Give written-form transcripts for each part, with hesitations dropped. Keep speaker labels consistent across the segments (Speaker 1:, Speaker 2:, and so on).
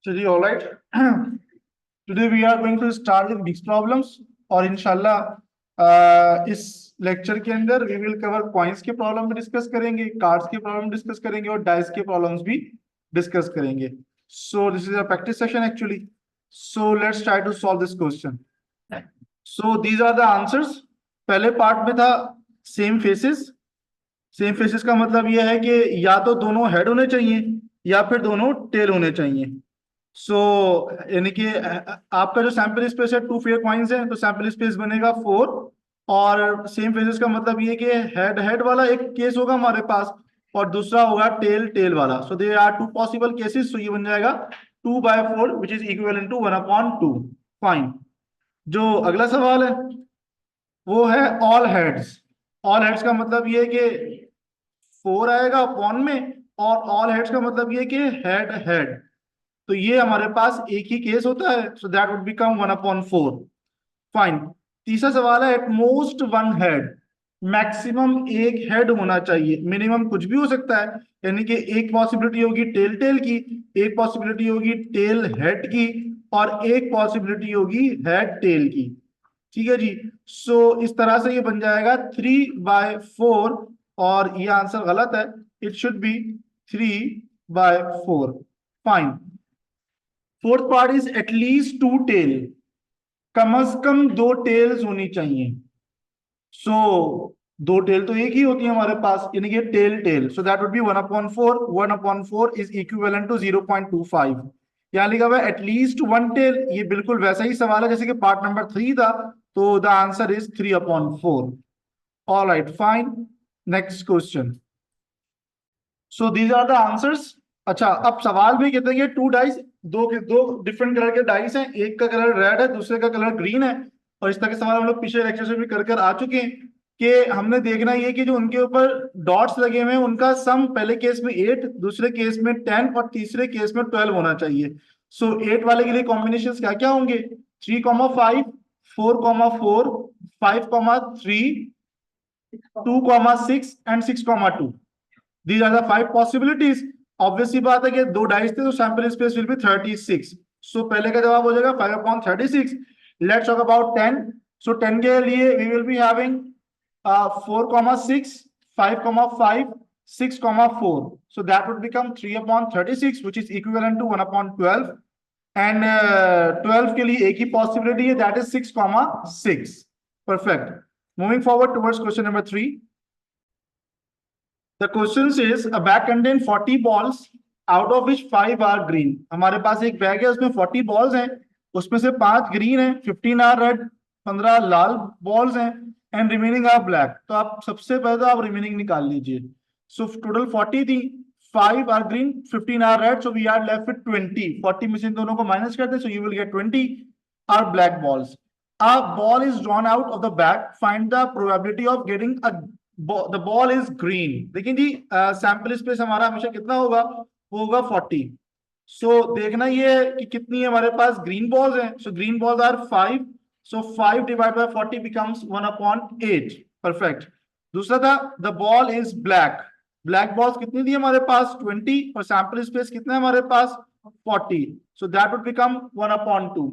Speaker 1: चलिए all right. Today we are going to start with mix problems और इंशाल्लाह इस लेक्चर के अंदर वी विल कवर कॉइंस के प्रॉब्लम भी डिस्कस करेंगे, कार्ड्स के प्रॉब्लम डिस्कस करेंगे और डाइस के प्रॉब्लम्स भी डिस्कस करेंगे। So this is a practice session actually. So let's try to solve this question. So these are the answers. पहले पार्ट में था सेम फेसेस। सेम फेसेस का मतलब यह है कि या तो दोनों हेड होने चाहिए या फिर दोनों टेल होने चाहिए। सो यानी कि आपका जो सैंपल स्पेस है 2 फेयर कॉइन्स है तो सैंपल स्पेस बनेगा 4। और सेम फेसेस का मतलब ये कि हेड हेड वाला एक केस होगा हमारे पास और दूसरा होगा टेल टेल वाला। So they are 2 possible cases. So ये बन जाएगा 2/4 which is equivalent to 1/2। Fine. जो अगला सवाल है वो है ऑल हेड्स। ऑल हेड्स का मतलब ये है कि 4 आएगा अपॉन में और ऑल हेड्स का मतलब ये है कि हेड हेड। तो ये हमारे पास एक ही केस होता है। सो दैट वुड बिकम 1/4। फाइन। तीसरा सवाल है at most one head. Maximum एक हेड होना चाहिए, मिनिमम कुछ भी हो सकता है। यानी कि एक पॉसिबिलिटी होगी टेल टेल की, एक पॉसिबिलिटी होगी टेल हेड की और एक पॉसिबिलिटी होगी हेड टेल की। ठीक है जी। सो इस तरह से ये बन जाएगा 3/4 और ये आंसर गलत है। It should be 3/4। Fine. Fourth part is at least 2 tail. कम से कम 2 टेल्स होनी चाहिए। सो 2 टेल तो एक ही होती है हमारे पास यानी कि tail tail. So that would be 1/4। 1/4 is equivalent to 0.25। यहाँ लिखा हुआ है एटलीस्ट 1 टेल। ये बिल्कुल वैसा ही सवाल है जैसे कि पार्ट नंबर 3 था। तो the answer is 3/4। All right fine. Next question. So these are the answers. अच्छा, अब सवाल भी कहते हैं कि 2 डाइस, दो डिफरेंट कलर के डाइस हैं, एक का कलर रेड है दूसरे का कलर ग्रीन है। और इस तरह के सवाल हम लोग पिछले लेक्चर से भी कर कर आ चुके हैं कि हमने देखना ये कि जो उनके ऊपर डॉट्स लगे हुए हैं उनका सम पहले केस में 8, दूसरे केस में 10 और तीसरे केस में 12 होना चाहिए। सो 8 वाले के लिए कॉम्बिनेशन क्या क्या होंगे? 3,5, 4,4, 5,3, 2,6 and 6,2। These are the 5 possibilities. Obviously बात है कि 2 डाइस थे तो सैंपल स्पेस विल बी 36। सो पहले का जवाब हो जाएगा 5/36। Let's talk about 10। सो 10 के लिए we will be having 4,6, 5,5, 6,4। So that would become 3/36 which is equivalent to 1/12। And 12 के लिए एक ही पॉसिबिलिटी है that is 6,6। Perfect. Moving forward towards question number 3। The question says a bag contains 40 balls out of which 5 are green। हमारे पास एक bag है उसमें 40 balls हैं, उसमें से 5 ग्रीन हैं, 15 आर रेड, 15 लाल बॉल्स हैं एंड रिमेनिंग आर ब्लैक। तो आप सबसे पहले तो आप रिमेनिंग निकाल लीजिए। सो टोटल 40 थी, 5 are green, 15 are red, so we are left with 20। 40 में से इन दोनों को माइनस कर दे so you will get 20 are black balls. A ball is drawn out of the bag. Find the probability of getting a the ball is green. देखिए जी, sample space हमारा हमेशा कितना होगा? वो होगा 40। सो देखना ये है कि कितनी है हमारे पास ग्रीन बॉल्स हैं। So green balls are 5। So 5 divide by 40 becomes 1/8। Perfect. दूसरा था the ball is black. Black balls कितनी थी हमारे पास? 20 और सैंपल स्पेस कितना है हमारे पास? 40। सो दैट वुड बिकम 1/2।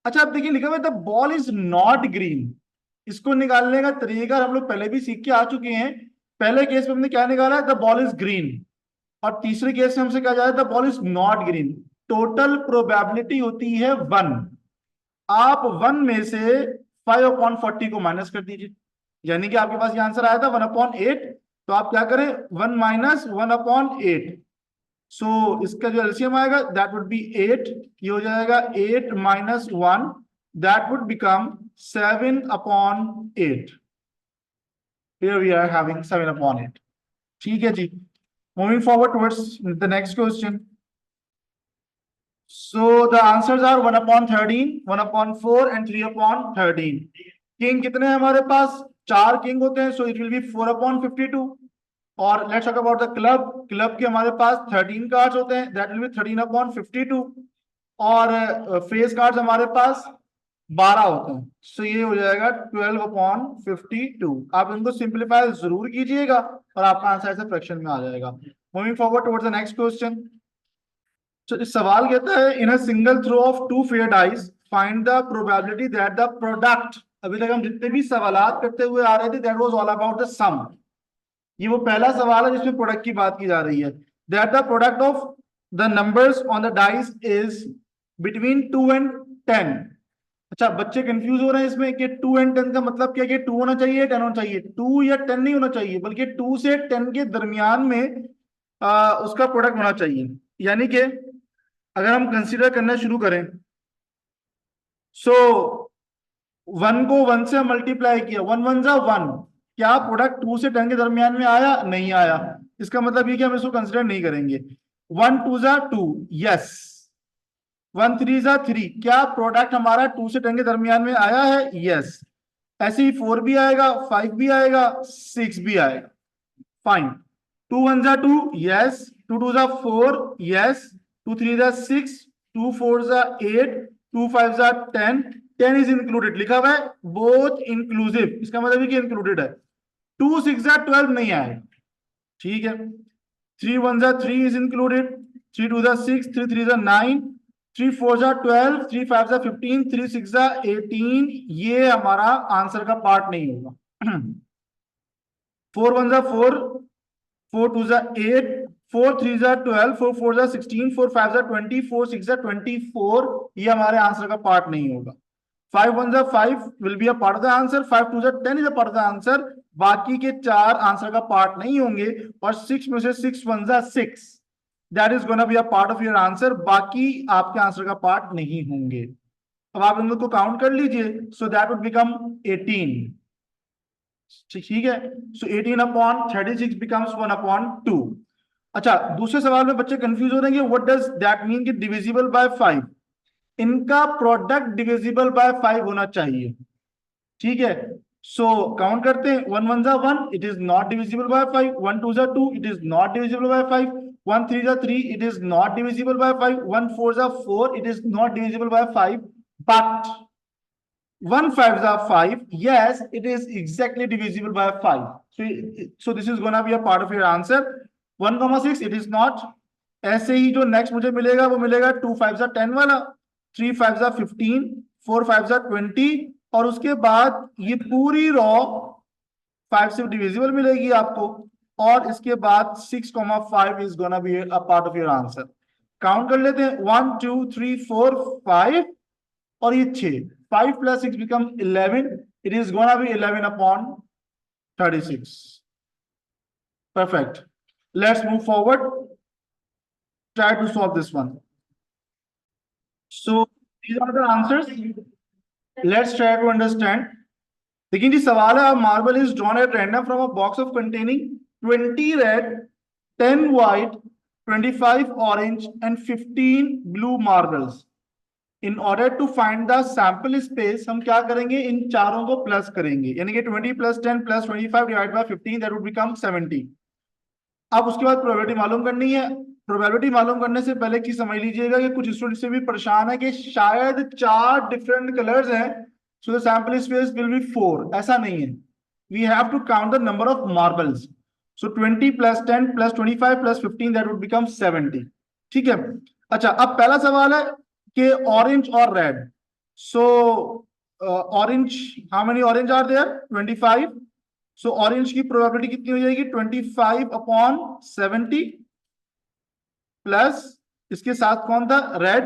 Speaker 1: अच्छा, अब देखिए लिखा हुआ है the ball is not green. इसको निकालने का तरीका हम लोग पहले भी सीख के आ चुके हैं। पहले केस में हमने क्या निकाला है? The ball is green. और तीसरे केस में हमसे क्या जा रहा है? The ball is not green. Total probability होती है 1। आप 1 में से 5/40 को माइनस कर दीजिए, यानी कि आपके पास ये आंसर आया था 1/8। तो आप क्या करें? 1 माइनस 1/8। सो इसका जो एलसीएम आएगा दैट वुड बी 8। ये हो जाएगा 8 minus 1, that would become 7/8। Here we are having 7/8। ठीक है जी। Moving forward towards the next question. So the answers are 1/13, 1/4 and 3/13। King कितने हैं हमारे पास? 4 किंग होते हैं। So it will be 4/52। और let's talk about the club. Club के हमारे पास 13 कार्ड्स होते हैं, दैट विल बी 13/52। और फेस कार्ड्स हमारे पास 12 होते हैं। सो ये हो जाएगा 12/52। आप इनको सिंप्लीफाई जरूर कीजिएगा और आपका आंसर ऐसे फ्रैक्शन में आ जाएगा। Moving forward towards the next question. तो इस सवाल कहता है in a single throw of two fair dice find the probability that the product. अभी तक हम जितने भी सवालात करते हुए आ रहे थे that was all about the sum. ये वो पहला सवाल है जिसमें प्रोडक्ट की बात की जा रही है। That the product of the numbers on the dice is between 2 and 10। अच्छा, बच्चे कंफ्यूज हो रहे हैं इसमें कि 2 एंड 10 का मतलब क्या है? 2 होना चाहिए 10 होना चाहिए? 2 या 10 नहीं होना चाहिए, बल्कि 2 से 10 के दरमियान में उसका प्रोडक्ट होना चाहिए। यानी कि अगर हम कंसीडर करना शुरू करें, सो 1 को 1 से मल्टीप्लाई किया, 1 1 जा 1, क्या प्रोडक्ट 2 से 10 के दरमियान में आया? नहीं आया। इसका मतलब ये कि हम इसको कंसीडर नहीं करेंगे। 1 2 जा 2, यस। 1 3 जा 3, क्या प्रोडक्ट हमारा 2 से 10 के दरमियान में आया है? यस। ऐसे ही 4 भी आएगा, 5 भी आएगा, 6 भी आएगा। फाइन। 2 1 जा 2, यस। 2 2 जा 4, यस। 2 3 जा 6, 2 4 जा 8, 2 5 जा 10। 10 इज इंक्लूडेड लिखा हुआ है, बोथ इंक्लूसिव, इसका मतलब है कि इंक्लूडेड है। 2 6 जा 12 नहीं आएगा, ठीक है। 3 1 जा 3 इज इंक्लूडेड, 3 2 जा 6, 3 3 जा 9, 3 4 जा 12, 3 5 जा 15, 3 6 जा 18। ये हमारा आंसर का पार्ट नहीं होगा। 4 1 जा 4, 4 2 जा 8, 4 3 जा 12, 4 4 जा 16, 4 5 जा 20, 4 6 जा 24। ये हमारे आंसर का पार्ट नहीं होगा। 5 1 जा 5 will be a part of the answer, 5 2 जा 10 is a part of the answer. बाकी के 4 आंसर का पार्ट नहीं होंगे। और 6 में से 6 1 जा 6, that is gonna be a part of your answer. बाकी आपके आंसर का पार्ट नहीं होंगे। अब आप इन लोग को काउंट कर लीजिए, सो दैट वुड बिकम 18। ठीक है। सो 18 अपॉन 36 बिकम्स 1 अपॉन 2। अच्छा, दूसरे सवाल में बच्चे कंफ्यूज हो रहे हैं कि व्हाट डज दैट मीन कि डिविजिबल बाय 5। इनका प्रोडक्ट डिविजिबल बाय 5 होना चाहिए, ठीक है। सो काउंट करते हैं। 1 1 जा 1, it is not divisible by 5। 1 2 जा 2, it is not divisible by 5। 1 3 जा 3, it is not divisible by 5। 1 4 जा 4, it is not divisible by 5। But 1 5 जा 5, yes, it is exactly divisible by 5. So this is gonna be a part of your answer. 1,6, it is not. ऐसे ही जो next मुझे मिलेगा वो मिलेगा 2 5 जा 10 वाला, 3 5 जा 15, 4 5 जा 20। और उसके बाद ये पूरी रॉ 5 से डिविजिबल मिलेगी आपको। और इसके बाद 6,5 is gonna be a part of your answer. Count कर लेते हैं। 1 2 3 4 5 और ये 6। 5 plus 6 become 11. It is gonna be 11 upon 36. Perfect. Let's move forward. Try to solve this one. So these are the answers. Let's try to understand. लेकिन जी सवाल है, marble is drawn at random from a box of containing 20 red, 10 white, 25 orange and 15 blue marbles. In order to find the sample space हम क्या करेंगे? इन चारों को plus करेंगे, यानी कि 20 plus 10 plus 25 divide by 15, that would become 70। अब उसके बाद प्रोबेबिलिटी मालूम करनी है। प्रोबेबिलिटी मालूम करने से पहले की समझ लीजिएगा कि कुछ स्टूडेंट से भी परेशान है कि शायद 4 डिफरेंट कलर्स हैं, so the sample space will be 4। ऐसा नहीं है, we have to count the number of marbles. So 20 plus 10 plus 25 plus 15, that would become 70। ठीक है। अच्छा, अब पहला सवाल है कि ऑरेंज और red. So orange, how many orange are there? 25। So orange की प्रोबेबिलिटी कितनी हो जाएगी? 25 अपॉन 70 प्लस इसके साथ कौन था? रेड।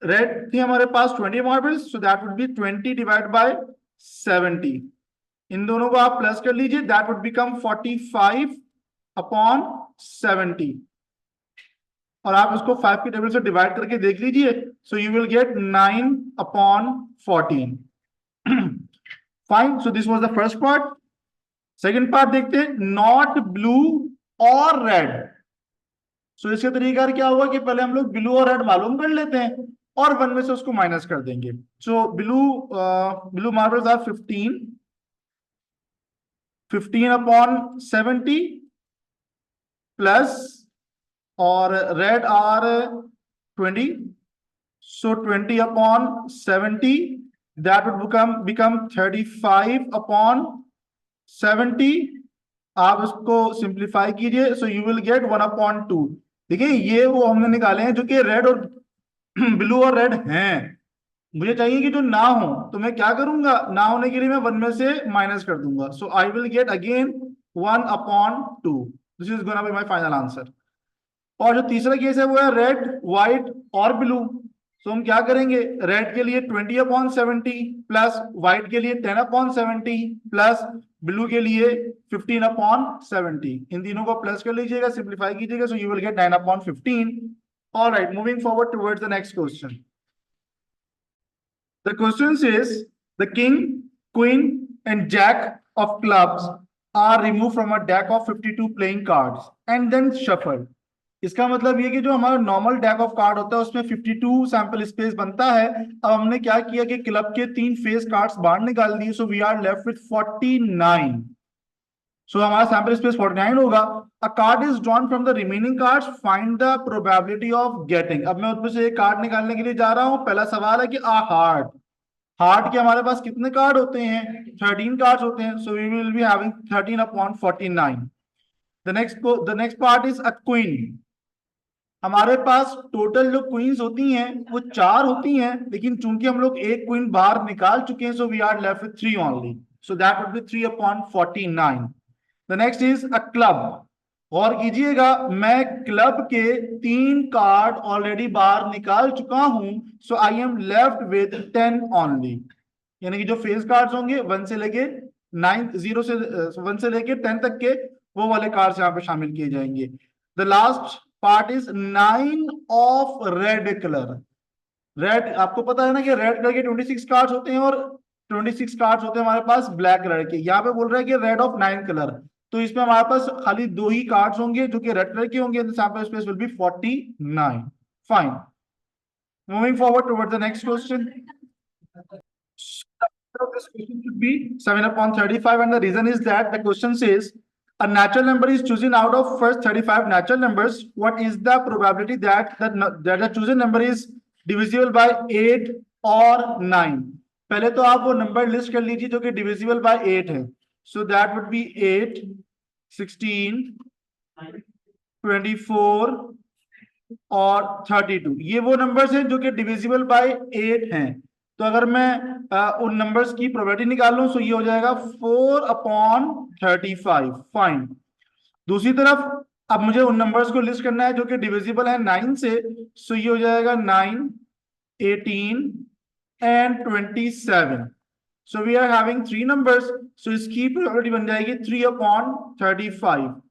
Speaker 1: रेड थी हमारे पास 20 marbles, so that would B 20 divide by 70। इन दोनों को आप प्लस कर लीजिए, दैट वुड बिकम 45 अपॉन 70। और आप इसको 5 की टेबल से डिवाइड करके देख लीजिए, सो you will gate 9 upon 14। Fine, so this was the first part. Second part देखते हैं, नॉट ब्लू और रेड। सो इसका तरीका क्या होगा कि पहले हम लोग ब्लू और रेड मालूम कर लेते हैं और 1 में से उसको माइनस कर देंगे। So blue marbles are 15 upon 70 plus, और red are 20, so 20 upon 70, that would become 35 upon 70। आप इसको सिंप्लीफाई कीजिए, so you will get 1 upon 2। देखिए ये वो हमने निकाले हैं जो कि रेड और ब्लू और रेड हैं। मुझे चाहिए कि जो ना हो, तो मैं क्या करूंगा, ना होने के लिए मैं वन में से माइनस कर दूंगा। So I will get again 1/2। This is gonna be my final answer. और जो तीसरा केस है वो है रेड, व्हाइट और ब्लू। तो हम क्या करेंगे, रेड के लिए 20/70 प्लस व्हाइट के लिए 10/70 प्लस ब्लू के लिए 15/70। इन तीनों को प्लस कर लीजिएगा, सिंप्लीफाई कीजिएगा, सो you will gate 9/15। All right, moving forward towards the next question. The question says the king, queen, and jack of clubs are removed from a deck of 52 playing cards and then shuffled. इसका मतलब ये कि जो हमारा normal deck of card होता है उसमें 52 sample space बनता है। अब हमने क्या किया कि क्लब के 3 फेस कार्ड्स बाहर निकाल दिए, so we are left with 49। So हमारा सैंपल स्पेस 49 होगा। A card is drawn from the remaining cards, find the probability of getting. अब मैं उसमें से एक कार्ड निकालने के लिए जा रहा हूं। पहला सवाल है कि आ हार्ट, हार्ट के हमारे पास कितने कार्ड होते हैं, 13 कार्ड्स होते हैं। So we will be having 13/49। The next part is a queen. हमारे पास टोटल जो क्वींस होती हैं वो 4 होती हैं, लेकिन चूंकि हम लोग एक क्वीन बाहर निकाल चुके हैं, so we are left with 3 only. So that would be 3/49। The next is a club. गौर कीजिएगा, मैं क्लब के 3 कार्ड ऑलरेडी बाहर निकाल चुका हूं, so I am left with 10 only. यानी कि जो फेस कार्ड्स होंगे 1 से लेके 9, 0 से 1 से लेके 10 तक के, वो वाले कार्ड्स यहाँ पे शामिल किए जाएंगे। The last part is 9 of red colour. Red, आपको पता है ना कि रेड कलर के 26 कार्ड्स होते हैं और 26 कार्ड्स होते हैं हमारे पास ब्लैक कलर के। यहाँ पे बोल रहा है कि रेड ऑफ 9 कलर, तो इसमें हमारे पास खाली 2 ही कार्ड्स होंगे जो कि रेड कलर के होंगे। Sample space will B 49। Fine, moving forward toward the next question. This question should be 7/35, and the reason is that the question says a natural number is chosen out of first 35 natural numbers. What is the probability that the chosen number is divisible by 8 or 9? पहले तो आप वो number list कर लीजिए जो कि divisible by 8 है। सो that would B 8, 16, 24 और 32। ये वो नंबर्स हैं जो कि डिविजिबल बाय 8 हैं। तो अगर मैं उन नंबर्स की प्रोबेबिलिटी निकाल लूं, सो ये हो जाएगा 4/35। फाइन। दूसरी तरफ अब मुझे उन नंबर्स को लिस्ट करना है जो कि डिविजिबल है 9 से। सो ये हो जाएगा 9, 18 and 27। So we are having 3 numbers, so इसकी प्रोबेबिलिटी बन जाएगी 3/35।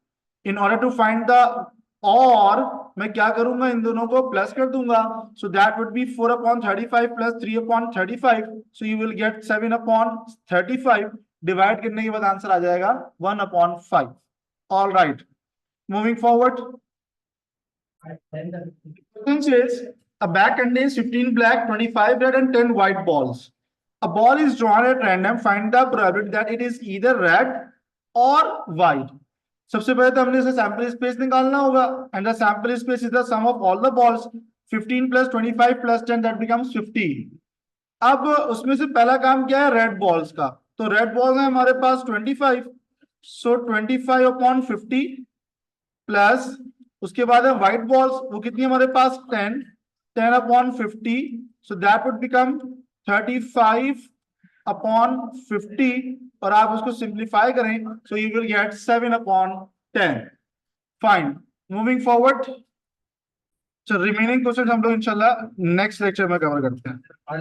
Speaker 1: In order to find the, और मैं क्या करूंगा, इन दोनों को प्लस कर दूंगा। सो that would B 4/35 plus 3/35। So you will gate 7/35। Divide करने के बाद आंसर आ जाएगा 1/5। All right, moving forward. A bag contains 15 black, 25 red, and 10 white balls. A ball is drawn at random. Find the probability that it is either red or white. सबसे पहले तो हमने इसे sample space निकालना होगा, and the sample space is the sum of all the balls. 15 plus 25 plus 10 that becomes 50। अब उसमें से पहला काम क्या है, रेड बॉल्स का। तो रेड बॉल्स है हमारे पास 25। सो 25/50 प्लस उसके बाद है व्हाइट बॉल्स, वो कितनी हमारे पास 10, 10/50। सो दैट वुड बिकम 35/50। और आप उसको सिंप्लीफाई करें, सो you will gate 7/10। Fine, moving forward. Remaining question हम लोग इंशाल्लाह नेक्स्ट लेक्चर में कवर करते हैं।